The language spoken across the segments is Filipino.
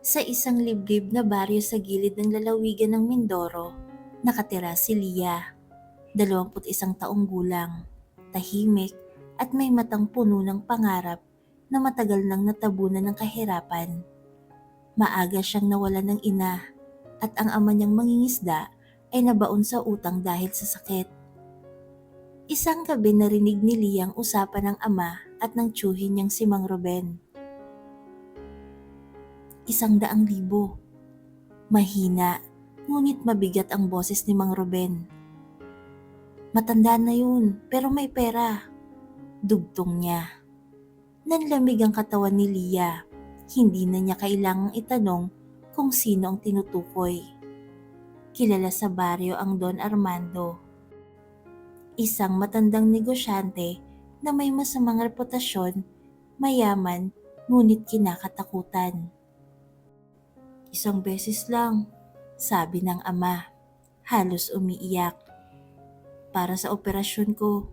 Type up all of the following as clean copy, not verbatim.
Sa isang liblib na baryo sa gilid ng lalawigan ng Mindoro, nakatira si Lia, 21 taong gulang, tahimik at may matang puno ng pangarap na matagal nang natabunan ng kahirapan. Maaga siyang nawalan ng ina at ang ama niyang mangingisda ay nabaon sa utang dahil sa sakit. Isang gabi narinig ni Lia ang usapan ng ama at ng tiyuhin niyang si Mang Ruben. 100,000. Mahina, ngunit mabigat ang boses ni Mang Ruben. Matanda na yun, pero may pera. Dugtong niya. Nanlamig ang katawan ni Lia. Hindi na niya kailangang itanong kung sino ang tinutukoy. Kilala sa baryo ang Don Armando. Isang matandang negosyante na may masamang reputasyon, mayaman, ngunit kinakatakutan. Isang beses lang, sabi ng ama, halos umiiyak. Para sa operasyon ko.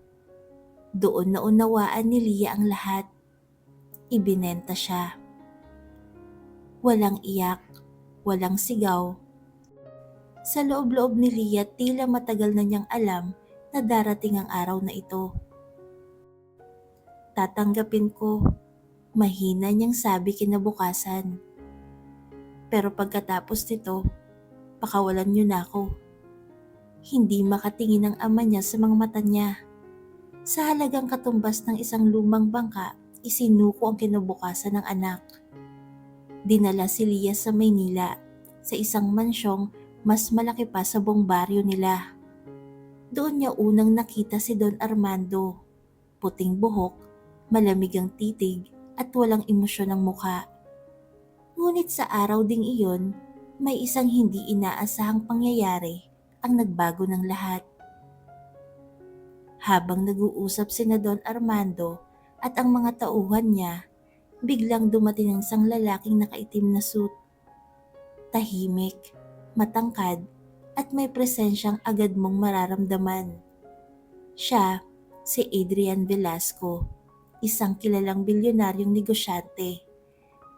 Doon na unawaan ni Lia ang lahat. Ibinenta siya. Walang iyak, walang sigaw. Sa loob-loob ni Lia tila matagal na niyang alam na darating ang araw na ito. Tatanggapin ko, mahina niyang sabi kinabukasan. Pero pagkatapos nito, pakawalan niyo na ako. Hindi makatingin ang ama niya sa mga mata niya. Sa halagang katumbas ng isang lumang bangka, isinuko ang kinabukasan ng anak. Dinala si Lia sa Maynila, sa isang mansyong mas malaki pa sa buong baryo nila. Doon niya unang nakita si Don Armando. Puting buhok, malamig ang titig at walang emosyon ang mukha. Ngunit sa araw ding iyon, may isang hindi inaasahang pangyayari ang nagbago ng lahat. Habang nag-uusap sina Don Armando at ang mga tauhan niya, biglang dumating ang isang lalaking nakaitim na suit. Tahimik, matangkad, at may presensyang agad mong mararamdaman. Siya, si Adrian Velasco, isang kilalang bilyonaryong negosyante.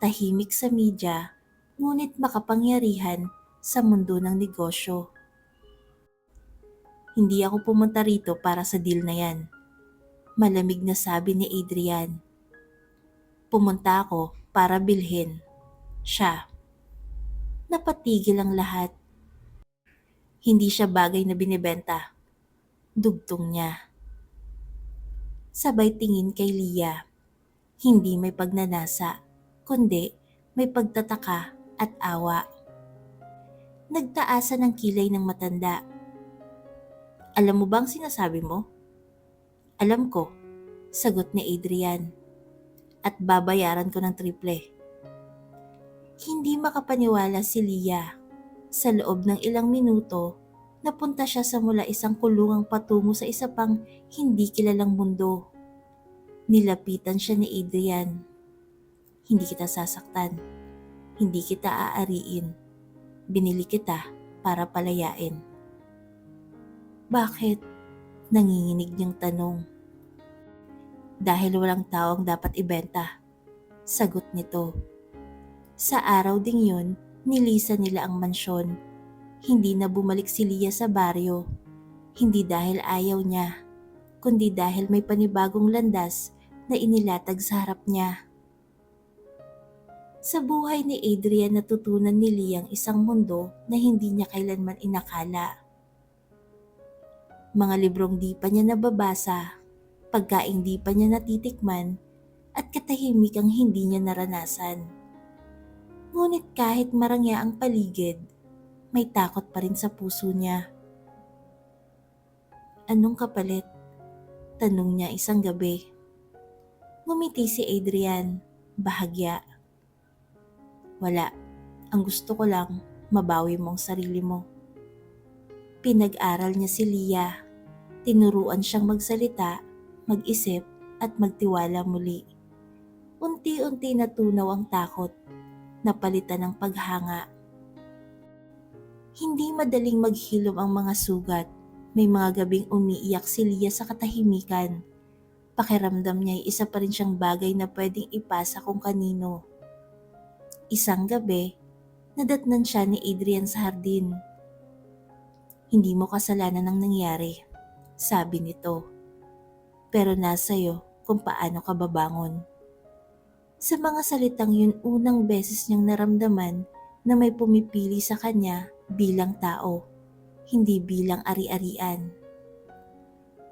Tahimik sa media, ngunit makapangyarihan sa mundo ng negosyo. Hindi ako pumunta rito para sa deal na yan. Malamig na sabi ni Adrian. Pumunta ako para bilhin. Siya. Napatigil ang lahat. Hindi siya bagay na binibenta. Dugtong niya. Sabay tingin kay Lia. Hindi may pagnanasa, kundi may pagtataka at awa. Nagtaasan ang kilay ng matanda. Alam mo bang sinasabi mo? Alam ko, sagot ni Adrian. At babayaran ko ng triple. Hindi makapaniwala si Lia. Sa loob ng ilang minuto, napunta siya sa mula isang kulungang patungo sa isa pang hindi kilalang mundo. Nilapitan siya ni Adrian. Hindi kita sasaktan. Hindi kita aariin. Binili kita para palayain. Bakit? Nanginginig niyang tanong. Dahil walang tao ang dapat ibenta. Sagot nito. Sa araw ding yun, nilisan nila ang mansyon. Hindi na bumalik si Lia sa baryo. Hindi dahil ayaw niya, kundi dahil may panibagong landas na inilatag sa harap niya. Sa buhay ni Adrian natutunan ni Lia ang isang mundo na hindi niya kailanman inakala. Mga librong di pa niya nababasa, pagkaing di pa niya natitikman, at katahimikang hindi niya naranasan. Ngunit kahit marangya ang paligid, may takot pa rin sa puso niya. Anong kapalit? Tanong niya isang gabi. Ngumiti si Adrian, bahagya. Wala, ang gusto ko lang mabawi mo ang sarili mo. Pinag-aral niya si Lia. Tinuruan siyang magsalita, mag-isip at magtiwala muli. Unti-unti natunaw ang takot, napalitan ng paghanga. Hindi madaling maghilom ang mga sugat. May mga gabing umiiyak si Lia sa katahimikan. Pakiramdam niya ay isa pa rin siyang bagay na pwedeng ipasa kung kanino. Isang gabi, Nadatnan siya ni Adrian sa hardin. Hindi mo kasalanan ang nangyari, sabi nito. Pero nasa'yo kung paano ka babangon. Sa mga salitang yun unang beses niyang naramdaman na may pumipili sa kanya bilang tao, hindi bilang ari-arian.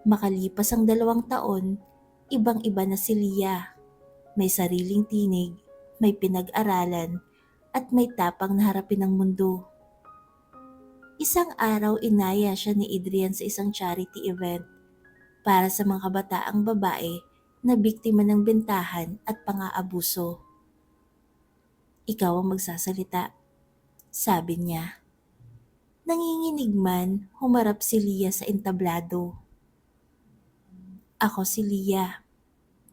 Makalipas ang 2 taon, ibang-iba na si Lia. May sariling tinig, may pinag-aralan, at may tapang na harapin ang mundo. Isang araw inaya siya ni Adrian sa isang charity event para sa mga kabataang babae na biktima ng bentahan at pang-aabuso. Ikaw ang magsasalita, sabi niya. Nanginginig man, humarap si Lia sa entablado. Ako si Lia,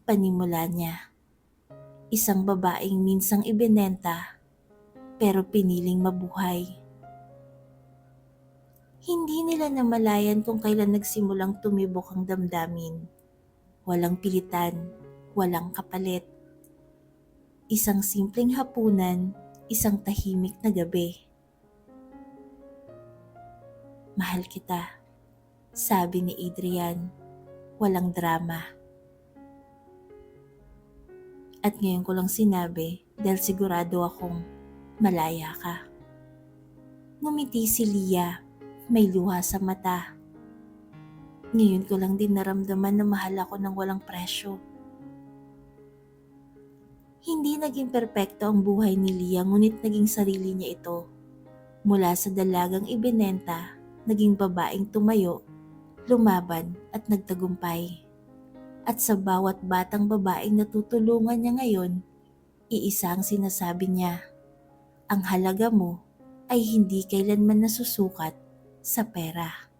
panimula niya. Isang babaeng minsang ibinenta, pero piniling mabuhay. Hindi nila namalayan kung kailan nagsimulang tumibok ang damdamin. Walang pilitan, walang kapalit. Isang simpleng hapunan, isang tahimik na gabi. Mahal kita, sabi ni Adrian, walang drama. At ngayon ko lang sinabi dahil sigurado akong malaya ka. Ngumiti si Lia, may luha sa mata. Ngayon ko lang din naramdaman na mahal ako ng walang presyo. Hindi naging perpekto ang buhay ni Lia ngunit naging sarili niya ito. Mula sa dalagang ibinenta, naging babaeng tumayo, lumaban at nagtagumpay. At sa bawat batang babaeng natutulungan niya ngayon, iisa ang sinasabi niya, ang halaga mo ay hindi kailanman nasusukat sa pera.